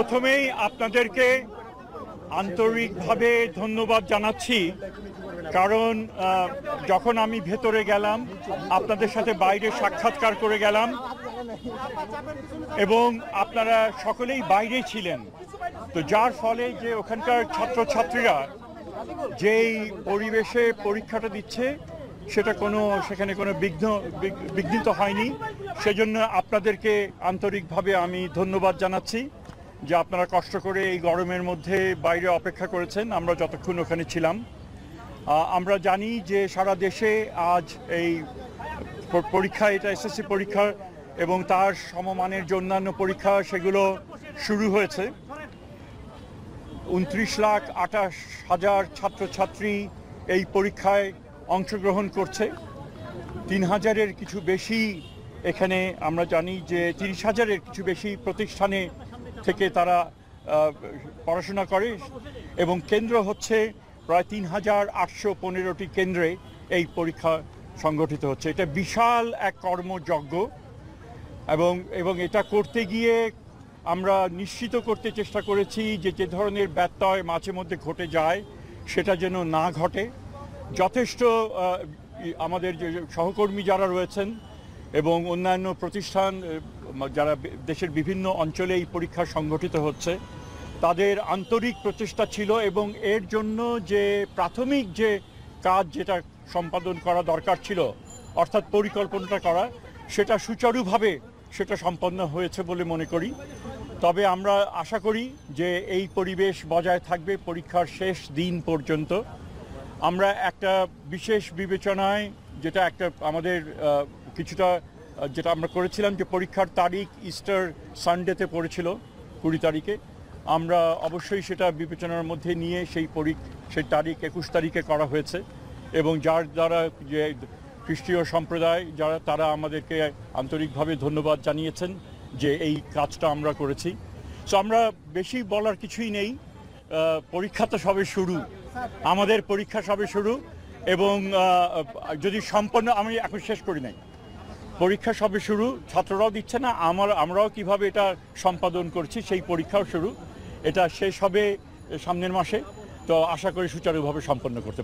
প্রথমেই আপনাদেরকে আন্তরিকভাবে ধন্যবাদ জানাচ্ছি, কারণ যখন আমি ভেতরে গেলাম আপনাদের সাথে বাইরে সাক্ষাৎকার করে গেলাম এবং আপনারা সকলেই বাইরে ছিলেন, তো যার ফলে যে ওখানকার ছাত্রছাত্রীরা যেই পরিবেশে পরীক্ষাটা দিচ্ছে সেখানে কোনো বিঘ্নিত হয়নি। সেজন্য আপনাদেরকে আন্তরিকভাবে আমি ধন্যবাদ জানাচ্ছি যে আপনারা কষ্ট করে এই গরমের মধ্যে বাইরে অপেক্ষা করেছেন, আমরা যতক্ষণ ওখানে ছিলাম। আমরা জানি যে সারা দেশে আজ এই পরীক্ষা, এটা এসএসসি পরীক্ষা এবং তার সমমানের যে অন্যান্য পরীক্ষা সেগুলো শুরু হয়েছে। 29,28,000 ছাত্রছাত্রী এই পরীক্ষায় অংশগ্রহণ করছে। 3,000-এর কিছু বেশি, এখানে আমরা জানি যে 30,000-এর কিছু বেশি প্রতিষ্ঠানে থেকে তারা পড়াশোনা করে এবং কেন্দ্র হচ্ছে প্রায় 3,815টি কেন্দ্রে এই পরীক্ষা সংগঠিত হচ্ছে। এটা বিশাল এক কর্মযজ্ঞ এবং এটা করতে গিয়ে আমরা নিশ্চিত করতে চেষ্টা করেছি যে ধরনের ব্যত্যয় মাঝে মধ্যে ঘটে যায় সেটা যেন না ঘটে। যথেষ্ট আমাদের যে সহকর্মী যারা রয়েছেন এবং অন্যান্য প্রতিষ্ঠান যারা দেশের বিভিন্ন অঞ্চলে এই পরীক্ষা সংগঠিত হচ্ছে, তাদের আন্তরিক প্রচেষ্টা ছিল এবং এর জন্য যে প্রাথমিক যে কাজ যেটা সম্পাদন করা দরকার ছিল, অর্থাৎ পরিকল্পনাটা করা, সেটা সুচারুভাবে সেটা সম্পন্ন হয়েছে বলে মনে করি। তবে আমরা আশা করি যে এই পরিবেশ বজায় থাকবে পরীক্ষার শেষ দিন পর্যন্ত। আমরা একটা বিশেষ বিবেচনায় যেটা আমাদের কিছুটা যেটা আমরা করেছিলাম যে পরীক্ষার তারিখ ইস্টার সানডেতে পড়েছিল 20 তারিখে, আমরা অবশ্যই সেটা বিবেচনার মধ্যে নিয়ে সেই তারিখ 21 তারিখে করা হয়েছে এবং যার দ্বারা যে খ্রিস্টীয় সম্প্রদায় তারা আমাদেরকে আন্তরিকভাবে ধন্যবাদ জানিয়েছেন যে এই কাজটা আমরা করেছি। সো আমরা বেশি বলার কিছুই নেই, পরীক্ষা তো সবে শুরু, আমাদের পরীক্ষা সবে শুরু এবং যদি সম্পন্ন, আমি এখন শেষ করি নাই, পরীক্ষা সবে শুরু, ছাত্ররাও দিচ্ছে না, আমরাও কিভাবে এটা সম্পাদন করছি সেই পরীক্ষাও শুরু। এটা শেষ হবে সামনের মাসে, তো আশা করি সুচারুভাবে সম্পন্ন করতে